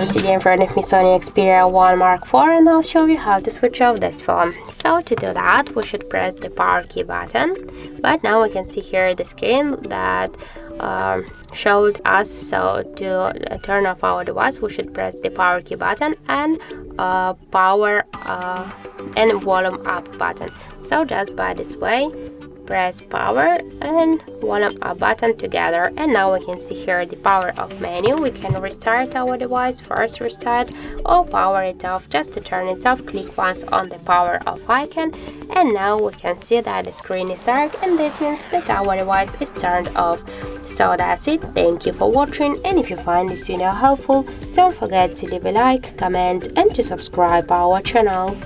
have today in front of me Sony Xperia 1 Mark IV, and I'll show you how to switch off this phone. So to do that, we should press the power key button, but now we can see here the screen that showed us. So to turn off our device, we should press the power key button and power and volume up button. So just by this way, press power and volume up button together, and now we can see here the power off menu. We can restart our device, first restart, or power it off. Just to turn it off, click once on the power off icon, and now we can see that the screen is dark, and this means that our device is turned off. So that's it. Thank you for watching, and if you find this video helpful, don't forget to leave a like, comment, and to subscribe our channel.